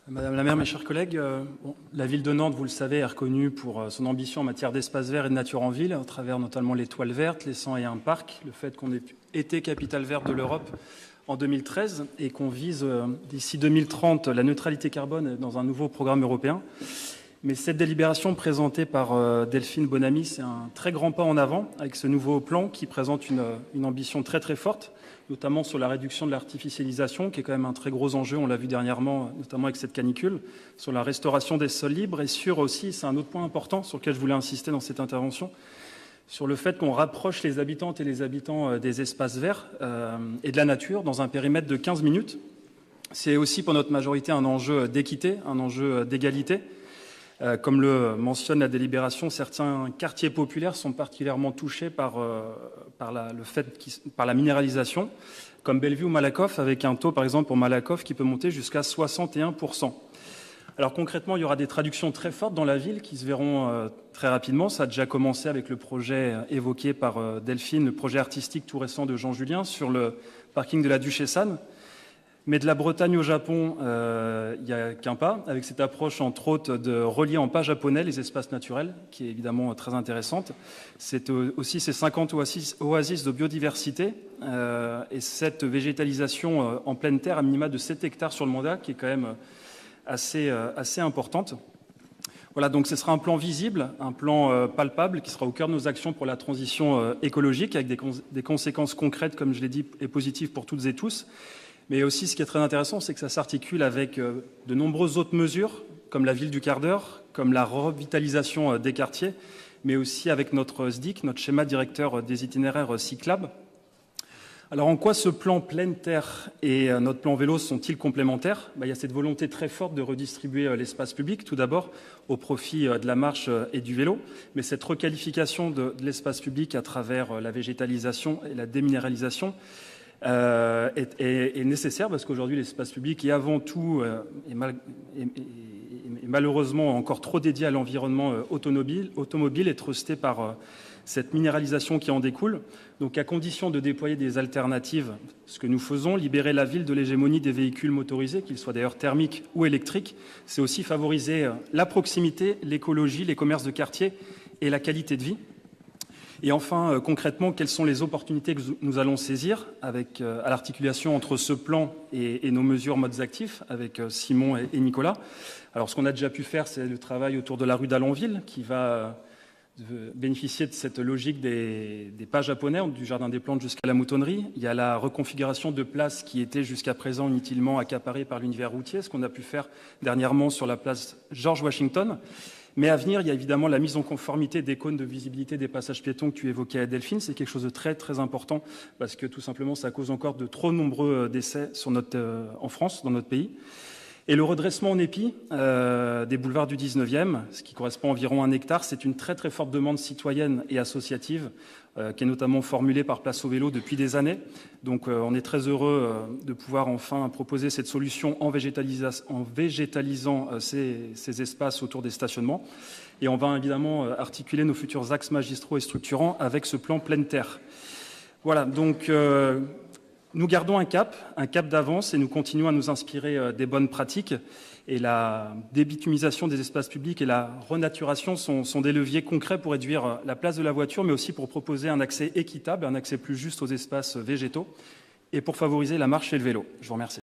Madame la maire, mes chers collègues, la ville de Nantes, vous le savez, est reconnue pour son ambition en matière d'espace vert et de nature en ville, à travers notamment les toiles vertes, les 101 parcs, le fait qu'on ait été capitale verte de l'Europe en 2013 et qu'on vise d'ici 2030 la neutralité carbone dans un nouveau programme européen. Mais cette délibération présentée par Delphine Bonamy, c'est un très grand pas en avant avec ce nouveau plan qui présente une ambition très très forte, notamment sur la réduction de l'artificialisation, qui est quand même un très gros enjeu, on l'a vu dernièrement, notamment avec cette canicule, sur la restauration des sols libres et sur aussi, c'est un autre point important sur lequel je voulais insister dans cette intervention, sur le fait qu'on rapproche les habitantes et les habitants des espaces verts et de la nature dans un périmètre de 15 minutes. C'est aussi pour notre majorité un enjeu d'équité, un enjeu d'égalité. Comme le mentionne la délibération, certains quartiers populaires sont particulièrement touchés par la minéralisation, comme Bellevue ou Malakoff, avec un taux, par exemple, pour Malakoff, qui peut monter jusqu'à 61%. Alors concrètement, il y aura des traductions très fortes dans la ville qui se verront très rapidement. Ça a déjà commencé avec le projet évoqué par Delphine, le projet artistique tout récent de Jean Julien sur le parking de la Duchesse Anne. Mais de la Bretagne au Japon, il n'y a qu'un pas, avec cette approche, entre autres, de relier en pas japonais les espaces naturels, qui est évidemment très intéressante. C'est aussi ces 50 oasis de biodiversité et cette végétalisation en pleine terre, à minima de 7 hectares sur le mandat, qui est quand même assez importante. Voilà, donc ce sera un plan visible, un plan palpable, qui sera au cœur de nos actions pour la transition écologique, avec des conséquences concrètes, comme je l'ai dit, et positives pour toutes et tous. Mais aussi, ce qui est très intéressant, c'est que ça s'articule avec de nombreuses autres mesures, comme la ville du quart d'heure, comme la revitalisation des quartiers, mais aussi avec notre SDIC, notre schéma directeur des itinéraires cyclables. Alors, en quoi ce plan pleine terre et notre plan vélo sont-ils complémentaires ? Il y a cette volonté très forte de redistribuer l'espace public, tout d'abord, au profit de la marche et du vélo, mais cette requalification de l'espace public à travers la végétalisation et la déminéralisation, est nécessaire parce qu'aujourd'hui l'espace public est avant tout est malheureusement encore trop dédié à l'environnement automobile et trusté par cette minéralisation qui en découle. Donc à condition de déployer des alternatives, ce que nous faisons, libérer la ville de l'hégémonie des véhicules motorisés, qu'ils soient d'ailleurs thermiques ou électriques, c'est aussi favoriser la proximité, l'écologie, les commerces de quartier et la qualité de vie. Et enfin, concrètement, quelles sont les opportunités que nous allons saisir avec, à l'articulation entre ce plan et nos mesures modes actifs avec Simon et Nicolas. Alors, ce qu'on a déjà pu faire, c'est le travail autour de la rue d'Allonville qui va bénéficier de cette logique des pas japonais, du Jardin des Plantes jusqu'à la Moutonnerie. Il y a la reconfiguration de places qui étaient jusqu'à présent inutilement accaparées par l'univers routier, ce qu'on a pu faire dernièrement sur la place George Washington. Mais à venir, il y a évidemment la mise en conformité des cônes de visibilité des passages piétons que tu évoquais à Delphine. C'est quelque chose de très, très important parce que tout simplement, ça cause encore de trop nombreux décès en France, dans notre pays. Et le redressement en épi des boulevards du 19e, ce qui correspond à environ 1 hectare, c'est une très, très forte demande citoyenne et associative qui est notamment formulée par Place au Vélo depuis des années. Donc on est très heureux de pouvoir enfin proposer cette solution en végétalisant ces espaces autour des stationnements. Et on va évidemment articuler nos futurs axes magistraux et structurants avec ce plan pleine terre. Voilà, donc nous gardons un cap d'avance et nous continuons à nous inspirer des bonnes pratiques. Et la débitumisation des espaces publics et la renaturation sont des leviers concrets pour réduire la place de la voiture, mais aussi pour proposer un accès équitable, un accès plus juste aux espaces végétaux et pour favoriser la marche et le vélo. Je vous remercie.